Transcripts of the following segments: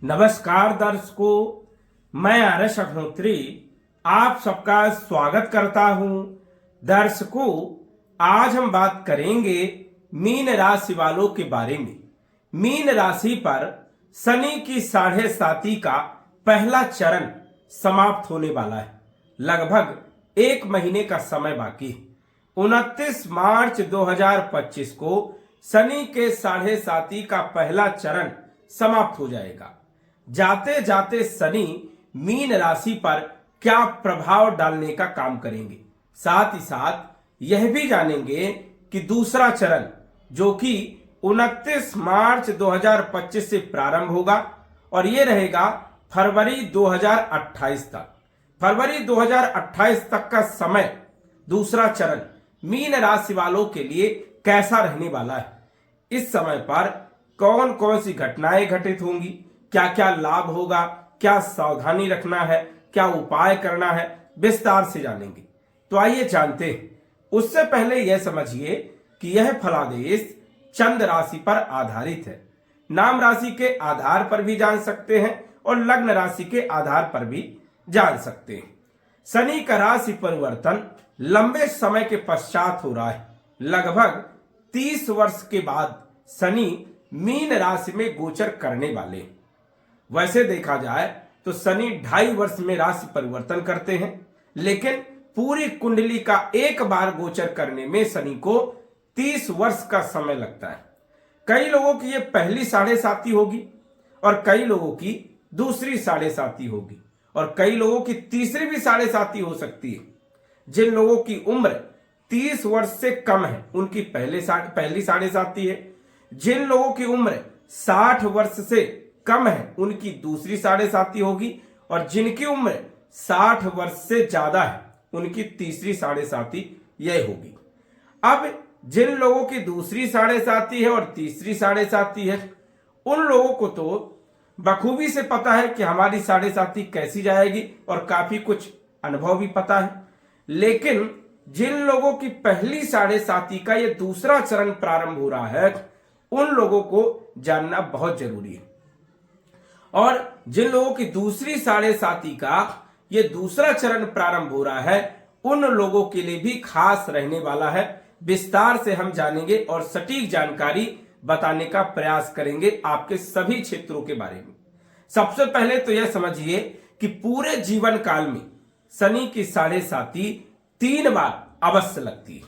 नमस्कार दर्शकों, मैं आरएस अग्निहोत्री आप सबका स्वागत करता हूं। दर्शकों, आज हम बात करेंगे मीन राशि वालों के बारे में। मीन राशि पर शनि की 7.5 का पहला चरण समाप्त होने वाला है। लगभग 1 महीने का समय बाकी है। 29 मार्च 2025 को शनि के 7.5 का पहला चरण समाप्त हो जाएगा। जाते जाते शनि मीन राशि पर क्या प्रभाव डालने का काम करेंगे, साथ ही साथ यह भी जानेंगे कि दूसरा चरण जो कि 29 मार्च 2025 से प्रारंभ होगा और यह रहेगा फरवरी 2028 तक। फरवरी 2028 तक का समय दूसरा चरण मीन राशि वालों के लिए कैसा रहने वाला है। इस समय पर कौन कौन सी घटनाएं घटित होंगी, क्या क्या लाभ होगा, क्या सावधानी रखना है, क्या उपाय करना है, विस्तार से जानेंगे। तो आइए जानते हैं। उससे पहले यह समझिए कि यह फलादेश चंद्र राशि पर आधारित है। नाम राशि के आधार पर भी जान सकते हैं और लग्न राशि के आधार पर भी जान सकते हैं। शनि का राशि परिवर्तन लंबे समय के पश्चात हो रहा है। लगभग 30 वर्ष के बाद शनि मीन राशि में गोचर करने वाले हैं। वैसे देखा जाए तो शनि 2.5 वर्ष में राशि परिवर्तन करते हैं, लेकिन पूरी कुंडली का एक बार गोचर करने में शनि को 30 वर्ष का समय लगता है। कई लोगों की ये पहली 7.5 होगी और कई लोगों की दूसरी 7.5 होगी और कई लोगों की तीसरी भी 7.5 हो सकती है। जिन लोगों की उम्र 30 वर्ष से कम है उनकी पहली 7.5 है। जिन लोगों की उम्र 60 वर्ष से कम है उनकी दूसरी 7.5 होगी और जिनकी उम्र 60 वर्ष से ज्यादा है उनकी तीसरी 7.5 यह होगी। अब जिन लोगों की दूसरी 7.5 है और तीसरी 7.5 है उन लोगों को तो बखूबी से पता है कि हमारी 7.5 कैसी जाएगी और काफी कुछ अनुभव भी पता है। लेकिन जिन लोगों की पहली 7.5 का यह दूसरा चरण प्रारंभ हो रहा है उन लोगों को जानना बहुत जरूरी है। और जिन लोगों की दूसरी 7.5 का ये दूसरा चरण प्रारंभ हो रहा है उन लोगों के लिए भी खास रहने वाला है। विस्तार से हम जानेंगे और सटीक जानकारी बताने का प्रयास करेंगे आपके सभी क्षेत्रों के बारे में। सबसे पहले तो यह समझिए कि पूरे जीवन काल में शनि की 7.5 3 बार अवश्य लगती है,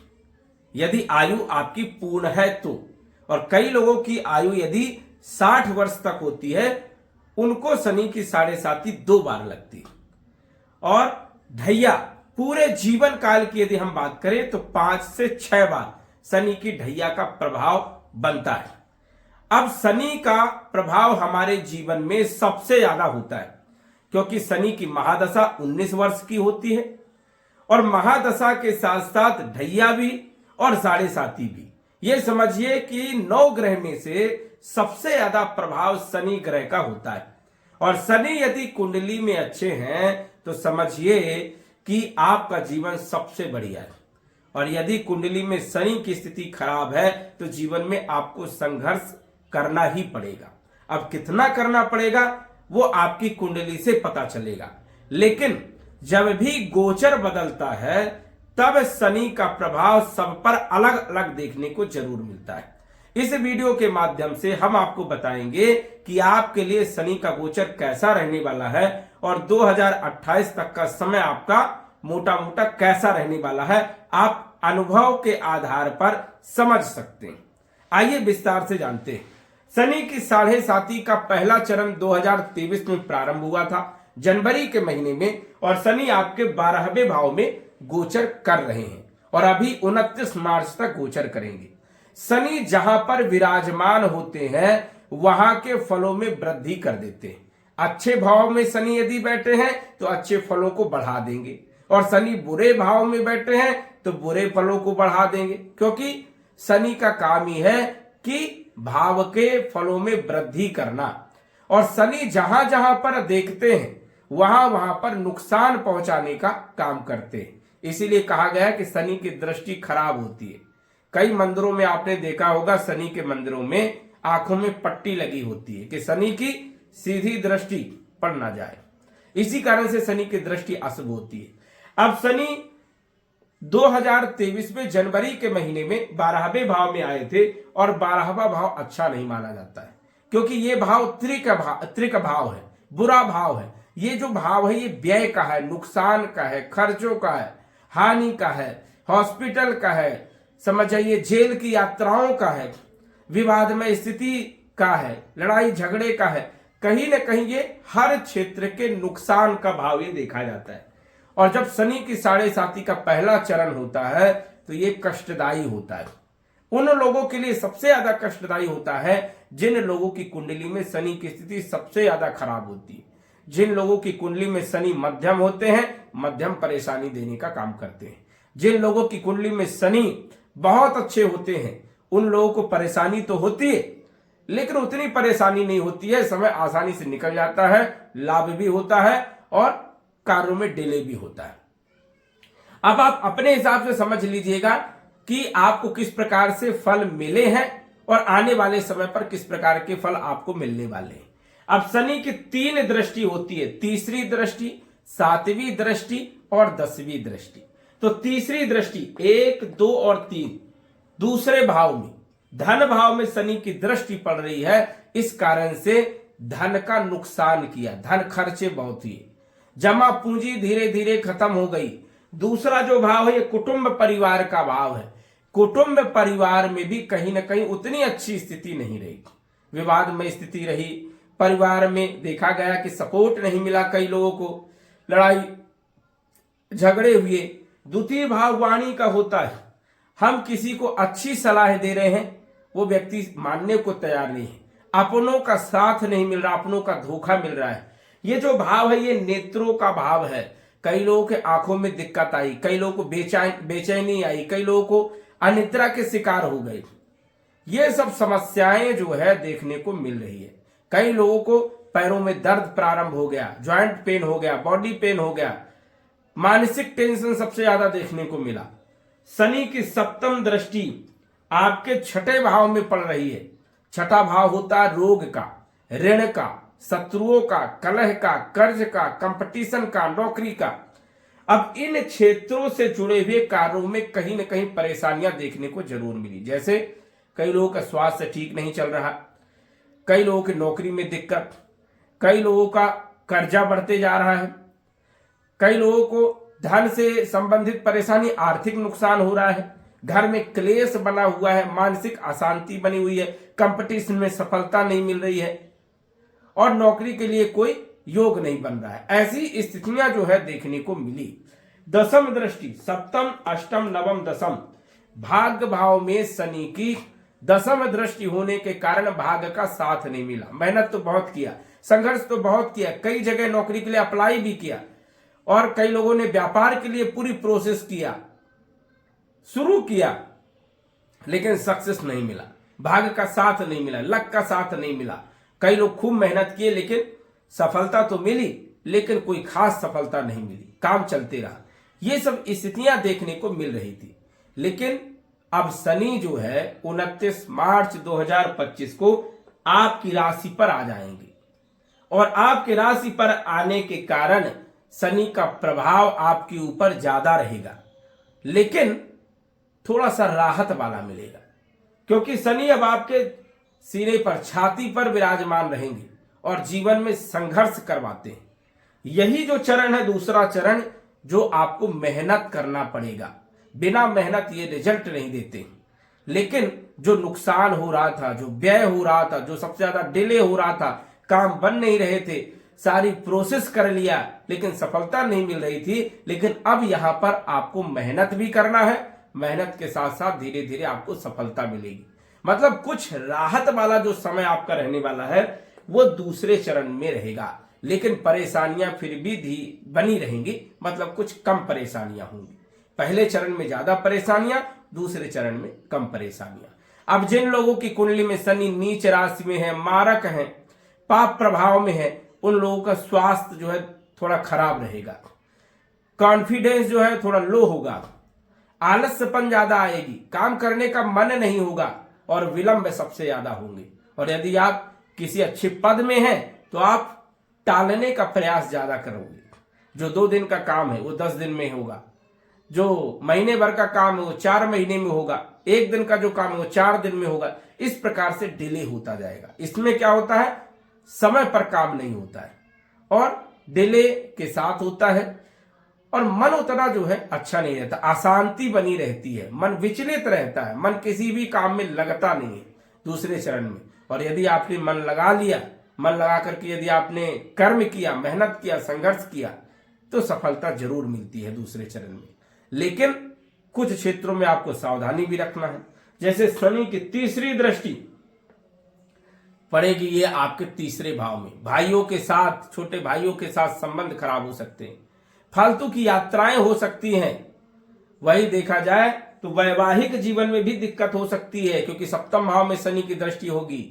यदि आयु आपकी पूर्ण है तो। और कई लोगों की आयु यदि 60 वर्ष तक होती है उनको शनि की 7.5 2 बार लगती है। और ढैया पूरे जीवन काल की यदि हम बात करें तो 5 से 6 बार शनि की ढैया का प्रभाव बनता है। अब शनि का प्रभाव हमारे जीवन में सबसे ज्यादा होता है क्योंकि शनि की महादशा 19 वर्ष की होती है और महादशा के साथ साथ ढैया भी और 7.5 भी। ये समझिए कि 9 ग्रह में से सबसे ज्यादा प्रभाव शनि ग्रह का होता है। और शनि यदि कुंडली में अच्छे हैं तो समझिए कि आपका जीवन सबसे बढ़िया है। और यदि कुंडली में शनि की स्थिति खराब है तो जीवन में आपको संघर्ष करना ही पड़ेगा। अब कितना करना पड़ेगा वो आपकी कुंडली से पता चलेगा। लेकिन जब भी गोचर बदलता है तब शनि का प्रभाव सब पर अलग अलग देखने को जरूर मिलता है। इस वीडियो के माध्यम से हम आपको बताएंगे कि आपके लिए शनि का गोचर कैसा रहने वाला है और 2028 तक का समय आपका मोटा मोटा कैसा रहने वाला है, आप अनुभव के आधार पर समझ सकते हैं। आइए विस्तार से जानते हैं। शनि की 7.5 का पहला चरण 2023 में प्रारंभ हुआ था जनवरी के महीने में और शनि आपके 12वें भाव में गोचर कर रहे हैं और अभी 29 मार्च तक गोचर करेंगे। शनि जहां पर विराजमान होते हैं वहां के फलों में वृद्धि कर देते हैं। अच्छे भाव में शनि यदि बैठे हैं तो अच्छे फलों को बढ़ा देंगे और शनि बुरे भाव में बैठे हैं तो बुरे फलों को बढ़ा देंगे, क्योंकि शनि का काम ही है कि भाव के फलों में वृद्धि करना। और शनि जहां जहां पर देखते हैं वहां वहां पर नुकसान पहुंचाने का काम करते हैं। इसीलिए कहा गया है कि शनि की दृष्टि खराब होती है। कई मंदिरों में आपने देखा होगा, शनि के मंदिरों में आंखों में पट्टी लगी होती है कि शनि की सीधी दृष्टि पड़ ना जाए। इसी कारण से शनि की दृष्टि अशुभ होती है। अब शनि 2023 में जनवरी के महीने में 12वें भाव में आए थे और 12वां भाव अच्छा नहीं माना जाता है, क्योंकि ये भाव त्रिक भाव है, बुरा भाव है। ये जो भाव है ये व्यय का है, नुकसान का है, खर्चों का है, हानि का है, हॉस्पिटल का है, समझ जाइए जेल की यात्राओं का है, विवाद में स्थिति का है, लड़ाई झगड़े का है। कहीं न कहीं ये हर क्षेत्र के नुकसान का भाव ये देखा जाता है। और जब शनि की साढ़े साती का पहला चरण होता है तो ये कष्टदायी होता है। उन लोगों के लिए सबसे ज्यादा कष्टदायी होता है जिन लोगों की कुंडली में शनि की स्थिति सबसे ज्यादा खराब होती है। जिन लोगों की कुंडली में शनि मध्यम होते हैं, मध्यम परेशानी देने का काम करते हैं। जिन लोगों की कुंडली में शनि बहुत अच्छे होते हैं उन लोगों को परेशानी तो होती है, लेकिन उतनी परेशानी नहीं होती है, समय आसानी से निकल जाता है, लाभ भी होता है और कार्यों में डिले भी होता है। अब आप अपने हिसाब से समझ लीजिएगा कि आपको किस प्रकार से फल मिले हैं और आने वाले समय पर किस प्रकार के फल आपको मिलने वाले हैं। अब शनि की 3 दृष्टि होती है, तीसरी दृष्टि, 7वीं दृष्टि और 10वीं दृष्टि। तो तीसरी दृष्टि 1, 2 और 3 दूसरे भाव में, धन भाव में शनि की दृष्टि पड़ रही है। इस कारण से धन का नुकसान किया, धन खर्चे बहुत हुए, जमा पूंजी धीरे धीरे खत्म हो गई। दूसरा जो भाव है ये कुटुंब परिवार का भाव है। कुटुंब परिवार में भी कहीं ना कहीं उतनी अच्छी स्थिति नहीं रही, विवाद में स्थिति रही। परिवार में देखा गया कि सपोर्ट नहीं मिला, कई लोगों को लड़ाई झगड़े हुए। द्वितीय भाव वाणी का होता है, हम किसी को अच्छी सलाह दे रहे हैं, वो व्यक्ति मानने को तैयार नहीं है, अपनों का साथ नहीं मिल रहा, अपनों का धोखा मिल रहा है। ये जो भाव है ये नेत्रों का भाव है। कई लोगों के आंखों में दिक्कत आई, कई लोगों को बेचैनी आई, कई लोगों को अनिद्रा के शिकार हो गए। ये सब समस्याएं जो है देखने को मिल रही है। कई लोगों को पैरों में दर्द प्रारंभ हो गया, ज्वाइंट पेन हो गया, बॉडी पेन हो गया, मानसिक टेंशन सबसे ज्यादा देखने को मिला। शनि की 7वीं दृष्टि आपके 6ठे भाव में पड़ रही है। 6ठा भाव होता है रोग का, ऋण का, शत्रुओं का, कलह का, कर्ज का, कंपटीशन का, नौकरी का। अब इन क्षेत्रों से जुड़े हुए कार्यों में कहीं न कहीं परेशानियां देखने को जरूर मिली। जैसे कई लोगों का स्वास्थ्य ठीक नहीं चल रहा, कई लोगों की नौकरी में दिक्कत, कई लोगों का कर्जा बढ़ते जा रहा है, कई लोगों को धन से संबंधित परेशानी, आर्थिक नुकसान हो रहा है, घर में क्लेश बना हुआ है, मानसिक अशांति बनी हुई है, कंपटीशन में सफलता नहीं मिल रही है और नौकरी के लिए कोई योग नहीं बन रहा है। ऐसी स्थितियां जो है देखने को मिली। 10वीं दृष्टि, 7म, 8म, 9म, 10म भाग्य भाव में शनि की 10वीं दृष्टि होने के कारण भाग्य का साथ नहीं मिला। मेहनत तो बहुत किया, संघर्ष तो बहुत किया, कई जगह नौकरी के लिए अप्लाई भी किया और कई लोगों ने व्यापार के लिए पूरी प्रोसेस किया, शुरू किया, लेकिन सक्सेस नहीं मिला, भाग्य का साथ नहीं मिला, लक का साथ नहीं मिला। कई लोग खूब मेहनत किए लेकिन सफलता तो मिली, लेकिन कोई खास सफलता नहीं मिली, काम चलते रहा। ये सब स्थितियां देखने को मिल रही थी। लेकिन अब शनि जो है 29 मार्च 2025 को आपकी राशि पर आ जाएंगे और आपकी राशि पर आने के कारण शनि का प्रभाव आपके ऊपर ज्यादा रहेगा, लेकिन थोड़ा सा राहत वाला मिलेगा, क्योंकि शनि अब आपके सीने पर, छाती पर विराजमान रहेंगे और जीवन में संघर्ष करवाते हैं। यही जो चरण है, दूसरा चरण, जो आपको मेहनत करना पड़ेगा। बिना मेहनत ये रिजल्ट नहीं देते। लेकिन जो नुकसान हो रहा था, जो व्यय हो रहा था, जो सबसे ज्यादा डिले हो रहा था, काम बन नहीं रहे थे, सारी प्रोसेस कर लिया लेकिन सफलता नहीं मिल रही थी, लेकिन अब यहां पर आपको मेहनत भी करना है, मेहनत के साथ साथ धीरे धीरे आपको सफलता मिलेगी। मतलब कुछ राहत वाला जो समय आपका रहने वाला है वो दूसरे चरण में रहेगा, लेकिन परेशानियां फिर भी बनी रहेंगी, मतलब कुछ कम परेशानियां होंगी। पहले चरण में ज्यादा परेशानियां, दूसरे चरण में कम परेशानियां। अब जिन लोगों की कुंडली में शनि नीच राशि में है, मारक है, पाप प्रभाव में है, उन लोगों का स्वास्थ्य जो है थोड़ा खराब रहेगा, कॉन्फिडेंस जो है थोड़ा लो होगा, आलस्यपन ज्यादा आएगी, काम करने का मन नहीं होगा और विलंब सबसे ज्यादा होंगे। और यदि आप किसी अच्छे पद में हैं तो आप टालने का प्रयास ज्यादा करोगे। जो 2 दिन का काम है वो 10 दिन में होगा, जो महीने भर का काम है वो 4 महीने में होगा, 1 दिन का जो काम है वो 4 दिन में होगा। इस प्रकार से डिले होता जाएगा। इसमें क्या होता है, समय पर काम नहीं होता है और डिले के साथ होता है और मन उतना जो है अच्छा नहीं रहता, अशांति बनी रहती है, मन विचलित रहता है, मन किसी भी काम में लगता नहीं है दूसरे चरण में। और यदि आपने मन लगा लिया, मन लगा करके यदि आपने कर्म किया, मेहनत किया, संघर्ष किया, तो सफलता जरूर मिलती है दूसरे चरण में। लेकिन कुछ क्षेत्रों में आपको सावधानी भी रखना है। जैसे शनि की तीसरी दृष्टि पड़ेगी, ये आपके तीसरे भाव में, भाइयों के साथ, छोटे भाइयों के साथ संबंध खराब हो सकते हैं, फालतू की यात्राएं हो सकती हैं। वही देखा जाए तो वैवाहिक जीवन में भी दिक्कत हो सकती है, क्योंकि सप्तम भाव में शनि की दृष्टि होगी।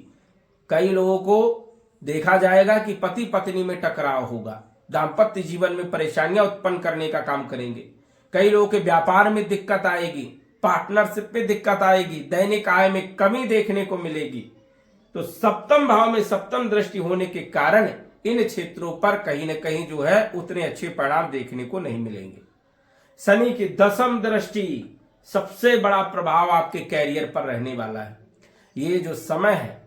कई लोगों को देखा जाएगा कि पति पत्नी में टकराव होगा, दाम्पत्य जीवन में परेशानियां उत्पन्न करने का काम करेंगे। कई लोगों के व्यापार में दिक्कत आएगी, पार्टनरशिप में दिक्कत आएगी, दैनिक आय में कमी देखने को मिलेगी। तो सप्तम भाव में सप्तम दृष्टि होने के कारण इन क्षेत्रों पर कहीं न कहीं जो है उतने अच्छे परिणाम देखने को नहीं मिलेंगे। शनि की 10वीं दृष्टि सबसे बड़ा प्रभाव आपके कैरियर पर रहने वाला है। ये जो समय है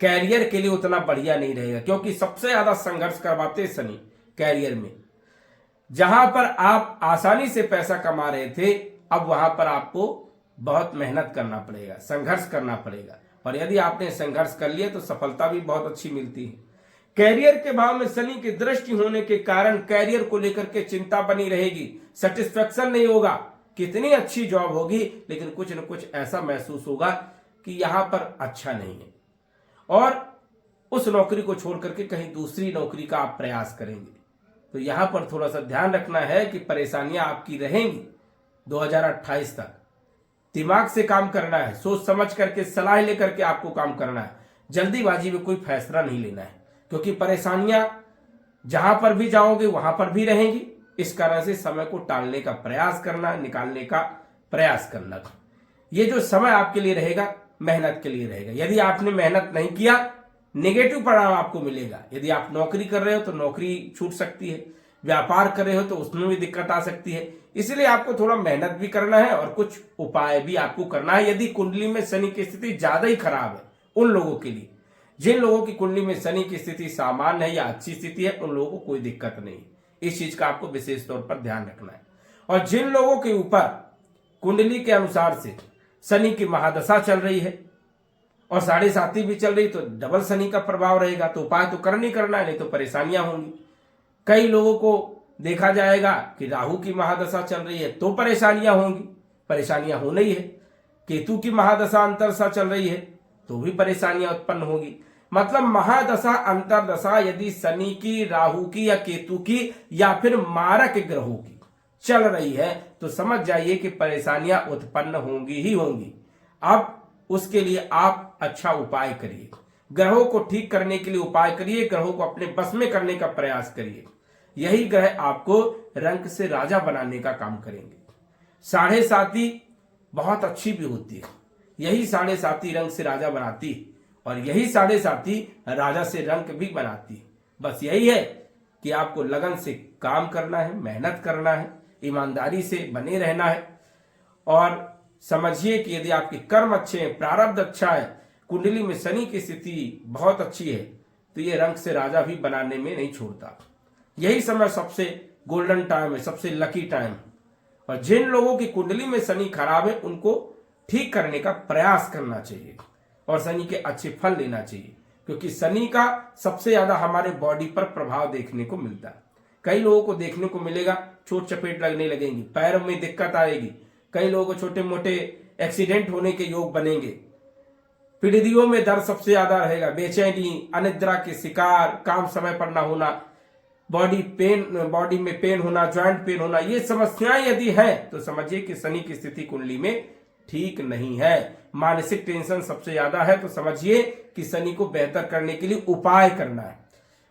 कैरियर के लिए उतना बढ़िया नहीं रहेगा, क्योंकि सबसे ज्यादा संघर्ष करवाते शनि कैरियर में। जहां पर आप आसानी से पैसा कमा रहे थे, अब वहां पर आपको बहुत मेहनत करना पड़ेगा, संघर्ष करना पड़ेगा। और यदि आपने संघर्ष कर लिया तो सफलता भी बहुत अच्छी मिलती है। कैरियर के भाव में शनि की दृष्टि होने के कारण कैरियर को लेकर के चिंता बनी रहेगी, सेटिस्फेक्शन नहीं होगा। कितनी अच्छी जॉब होगी लेकिन कुछ न कुछ ऐसा महसूस होगा कि यहां पर अच्छा नहीं है, और उस नौकरी को छोड़ करके कहीं दूसरी नौकरी का आप प्रयास करेंगे। तो यहां पर थोड़ा सा ध्यान रखना है कि परेशानियां आपकी रहेंगी 2028 तक। दिमाग से काम करना है, सोच समझ करके, सलाह लेकर के आपको काम करना है। जल्दीबाजी में कोई फैसला नहीं लेना है, क्योंकि परेशानियां जहां पर भी जाओगे वहां पर भी रहेंगी। इस कारण से समय को टालने का प्रयास करना, निकालने का प्रयास करना। ये जो समय आपके लिए रहेगा मेहनत के लिए रहेगा। यदि आपने मेहनत नहीं किया, नेगेटिव परिणाम आपको मिलेगा। यदि आप नौकरी कर रहे हो तो नौकरी छूट सकती है, व्यापार कर रहे हो तो उसमें भी दिक्कत आ सकती है। इसलिए आपको थोड़ा मेहनत भी करना है और कुछ उपाय भी आपको करना है। यदि कुंडली में शनि की स्थिति ज्यादा ही खराब है, उन लोगों के लिए, जिन लोगों की कुंडली में शनि की स्थिति सामान्य है या अच्छी स्थिति है, उन लोगों को कोई दिक्कत नहीं। इस चीज का आपको विशेष तौर पर ध्यान रखना है। और जिन लोगों के ऊपर कुंडली के अनुसार से शनि की महादशा चल रही है और 7.5 भी चल रही, तो डबल शनि का प्रभाव रहेगा। तो उपाय तो करना ही करना है, नहीं तो परेशानियां होंगी। कई लोगों को देखा जाएगा कि राहु की महादशा चल रही है तो परेशानियां होंगी, परेशानियां होना ही है। केतु की महादशा अंतरदशा चल रही है तो भी परेशानियां उत्पन्न होगी। मतलब महादशा अंतरदशा यदि शनि की, राहु की या केतु की या फिर मारक ग्रहों की चल रही है तो समझ जाइए कि परेशानियां उत्पन्न होंगी ही होंगी। अब उसके लिए आप अच्छा उपाय करिए, ग्रहों को ठीक करने के लिए उपाय करिए, ग्रहों को अपने बस में करने का प्रयास करिए। यही ग्रह आपको रंक से राजा बनाने का काम करेंगे। 7.5 बहुत अच्छी भी होती है, यही 7.5 रंक से राजा बनाती है और यही 7.5 राजा से रंक भी बनाती है। बस यही है कि आपको लगन से काम करना है, मेहनत करना है, ईमानदारी से बने रहना है। और समझिए कि यदि आपके कर्म अच्छे हैं, प्रारब्ध अच्छा है, कुंडली में शनि की स्थिति बहुत अच्छी है, तो ये रंक से राजा भी बनाने में नहीं छोड़ता। यही समय सबसे गोल्डन टाइम है, सबसे लकी टाइम। और जिन लोगों की कुंडली में शनि खराब है उनको ठीक करने का प्रयास करना चाहिए और शनि के अच्छे फल लेना चाहिए, क्योंकि शनि का सबसे ज्यादा हमारे बॉडी पर प्रभाव देखने को मिलता है। कई लोगों को देखने को मिलेगा चोट चपेट लगने लगेंगी, पैरों में दिक्कत आएगी, कई लोगों को छोटे मोटे एक्सीडेंट होने के योग बनेंगे, पीढ़ियों में दर्द सबसे ज्यादा रहेगा, बेचैनी, अनिद्रा के शिकार, काम समय पर ना होना, बॉडी में पेन होना, ज्वाइंट पेन होना, ये समस्याएं यदि है तो समझिए कि शनि की स्थिति कुंडली में ठीक नहीं है। मानसिक टेंशन सबसे ज्यादा है तो समझिए कि शनि को बेहतर करने के लिए उपाय करना है।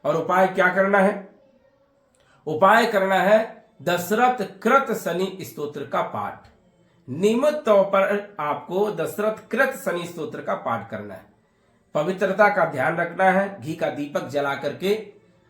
और उपाय क्या करना है? उपाय करना है दशरथ कृत शनि स्तोत्र का पाठ। नियमित तौर पर आपको दशरथ कृत शनि स्तोत्र का पाठ करना है। पवित्रता का ध्यान रखना है। घी का दीपक जला करके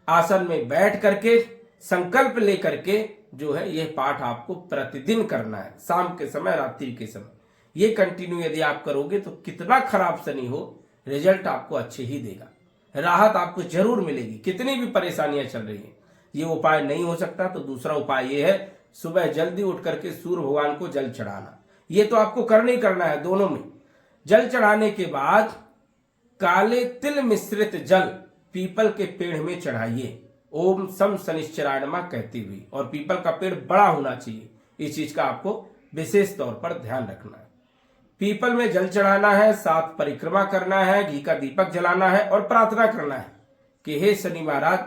आसन में बैठ करके संकल्प लेकर के जो है यह पाठ आपको प्रतिदिन करना है, शाम के समय, रात्रि के समय। ये कंटिन्यू यदि आप करोगे तो कितना खराब शनि हो, रिजल्ट आपको अच्छे ही देगा, राहत आपको जरूर मिलेगी। कितनी भी परेशानियां चल रही हैं, ये उपाय नहीं हो सकता तो दूसरा उपाय ये है, सुबह जल्दी उठ करके सूर्य भगवान को जल चढ़ाना। ये तो आपको करना ही करना है। दोनों में जल चढ़ाने के बाद काले तिल मिश्रित जल पीपल के पेड़ में चढ़ाइए, ओम सम शनिश्चराय नमः कहती हुई। और पीपल का पेड़ बड़ा होना चाहिए, इस चीज का आपको विशेष तौर पर ध्यान रखना है। पीपल में जल चढ़ाना है, 7 परिक्रमा करना है, घी का दीपक जलाना है और प्रार्थना करना है कि हे शनि महाराज,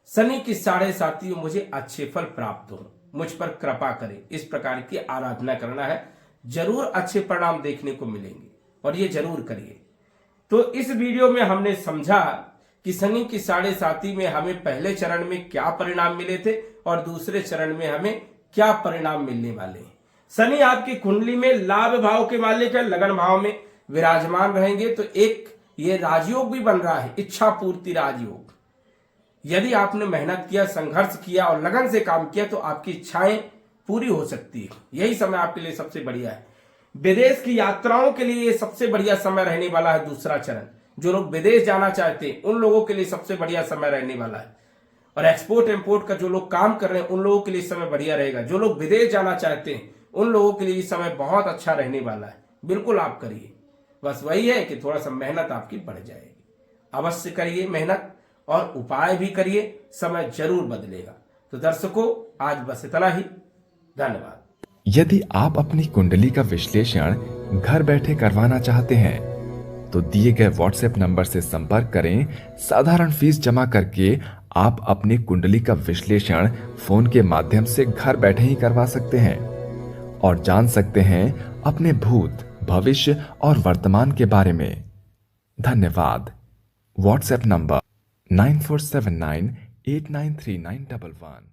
शनि की 7.5 मुझे अच्छे फल प्राप्त हो, मुझ पर कृपा करे। इस प्रकार की आराधना करना है, जरूर अच्छे परिणाम देखने को मिलेंगे और ये जरूर करिए। तो इस वीडियो में हमने समझा कि शनि की 7.5 में हमें पहले चरण में क्या परिणाम मिले थे और दूसरे चरण में हमें क्या परिणाम मिलने वाले हैं। शनि आपकी कुंडली में लाभ भाव के मालिक है, लगन भाव में विराजमान रहेंगे तो एक ये राजयोग भी बन रहा है, इच्छा पूर्ति राजयोग। यदि आपने मेहनत किया, संघर्ष किया और लगन से काम किया तो आपकी इच्छाएं पूरी हो सकती है। यही समय आपके लिए सबसे बढ़िया है। विदेश की यात्राओं के लिए सबसे बढ़िया समय रहने वाला है दूसरा चरण। जो लोग विदेश जाना चाहते हैं उन लोगों के लिए सबसे बढ़िया समय रहने वाला है। और एक्सपोर्ट इंपोर्ट का जो लोग काम कर रहे हैं उन लोगों के लिए समय बढ़िया रहेगा। जो लोग विदेश जाना चाहते हैं उन लोगों के लिए समय बहुत अच्छा रहने वाला है। बिल्कुल आप करिए, बस वही है कि थोड़ा सा मेहनत आपकी बढ़ जाएगी। अवश्य करिए मेहनत और उपाय भी करिए, समय जरूर बदलेगा। तो दर्शकों, आज बस इतना ही। धन्यवाद। यदि आप अपनी कुंडली का विश्लेषण घर बैठे करवाना चाहते हैं तो दिए गए व्हाट्सएप नंबर से संपर्क करें। साधारण फीस जमा करके आप अपनी कुंडली का विश्लेषण फोन के माध्यम से घर बैठे ही करवा सकते हैं और जान सकते हैं अपने भूत, भविष्य और वर्तमान के बारे में। धन्यवाद। WhatsApp number 9479893911।